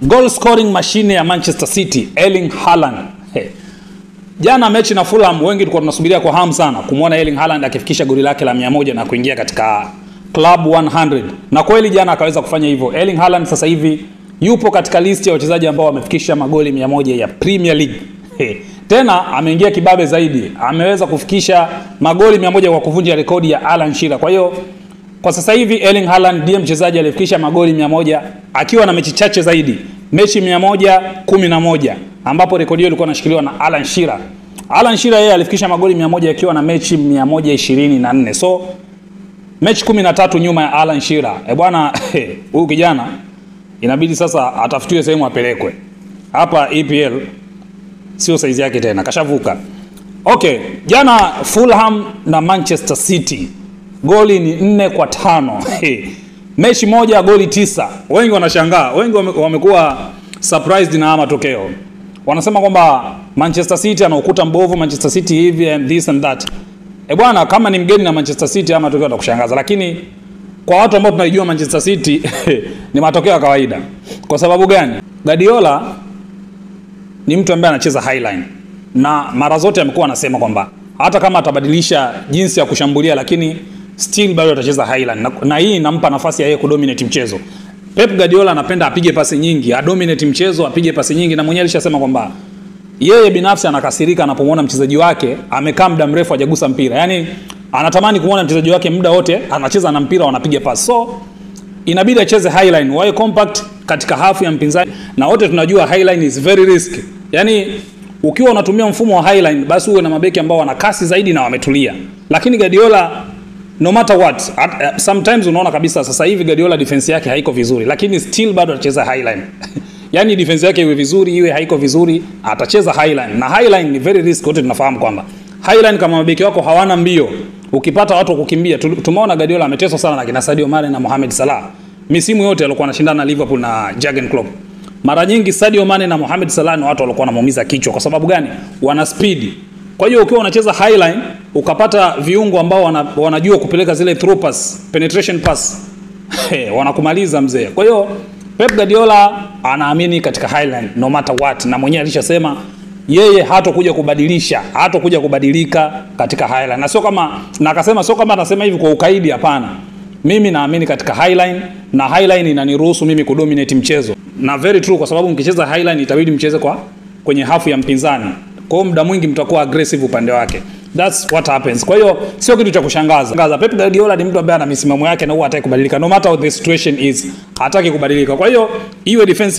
goal scoring machine ya Manchester City, Erling Haaland. Jana mechi na Fulham wengi tulikuwa tunasubiria kwa hamu sana kumuona Erling Haaland akifikisha goli lake la 100 na kuingia katika Club 100. Na kweli jana akaweza kufanya hivyo. Erling Haaland sasa hivi yupo katika list ya wachezaji ambao wamefikisha magoli 100 ya Premier League. Tena ameingia kibabe zaidi. Ameweza kufikisha magoli 100 kwa kuvunja rekodi ya Alan Shearer. Kwa hiyo kwa sasa hivi Erling Haaland ndiye mchezaji aliyefikisha magoli 100 akiwa na mechi chache zaidi. Mechi 111 ambapo rekodi hiyo ilikuwa inashikiliwa na Alan Shearer. Alan Shearer yeye alifikisha magoli 100 akiwa na mechi 124. So mechi 13 nyuma ya Alan Shearer. Bwana huyu kijana inabidi sasa atafutiwe sehemu apelekwe. Hapa EPL sio size yake tena, kashavuka. Okay, jana Fulham na Manchester City. Goli ni 4-5. Mechi moja goli 9. Wengi wanashangaa, wengi wamekuwa surprised na matokeo. Wanasema kwamba Manchester City ana ukuta mbovu, Manchester City hivi and this and that. Bwana kama ni mgeni na Manchester City ama matokeo yatakushangaza, lakini kwa watu ambao tunajua Manchester City ni matokeo ya kawaida. Kwa sababu gani? Guardiola ni mtu ambaye anacheza highline. Na mara zote amekuwa anasema kwamba hata kama atabadilisha jinsi ya kushambulia lakini still bado atacheza highline. Na hii inampa nafasi ya yeye kudominate mchezo. Pep Guardiola anapenda apige pasi nyingi, adominate mchezo, apige pasi nyingi, na mwenyewe alishasema kwamba yeye binafsi anakasirika anapomuona mchezaji wake amekaa muda mrefu hajagusa mpira. Yaani anatamani kuona mchezaji wake muda wote anacheza na mpira wanapiga pasi. So inabidi acheze highline, wawe compact katika hafu ya mpinzani, na wote tunajua highline is very risky. Yaani ukiwa unatumia mfumo wa highline basi uwe na mabeki ambao wana kasi zaidi na wametulia. Lakini Guardiola no matter what, sometimes unaona kabisa sasa hivi Guardiola defense yake haiko vizuri, lakini still bado anacheza highline. Yaani defense yake iwe vizuri iwe haiko vizuri, atacheza highline. Na highline ni very risky, wote tunafahamu kwamba highline kama mabeki wako hawana mbio, ukipata watu kukimbia. Tumeona Guardiola ameteswa sana na kina Sadio Mane na Mohamed Salah. Misimu yote alikuwa anashindana na Liverpool na Jurgen Klopp. Mara nyingi Sadio Mane na Mohamed Salah ni watu walikuwa wanamuumiza kichwa. Kwa sababu gani? Wana speed. Kwa hiyo ukiwa unacheza highline ukapata viungo ambao wanajua kupeleka zile through pass, penetration pass, wanakumaliza mzee. Kwa hiyo Pep Guardiola anaamini katika highline no matter what, na mwenyewe alishasema yeye hatakuja kubadilisha, hatakuja kubadilika katika highline. Na sio kama, na akasema sio kama anasema hivi kwa ukaidi, hapana. Mimi naamini katika highline, na highline inaniruhusu mimi kudominate mchezo. Na very true, kwa sababu mkicheza highline itabidi mcheze kwenye hafu ya mpinzani. Kwa muda mwingi mtakuwa aggressive upande wake. That's what happens. Kwa hiyo sio kitu cha kushangaza. Pep Guardiola ni mtu ambaye ana misimamo yake na huwa hataki kubadilika. No matter what the situation is, hataki kubadilika. Kwa hiyo iwe defense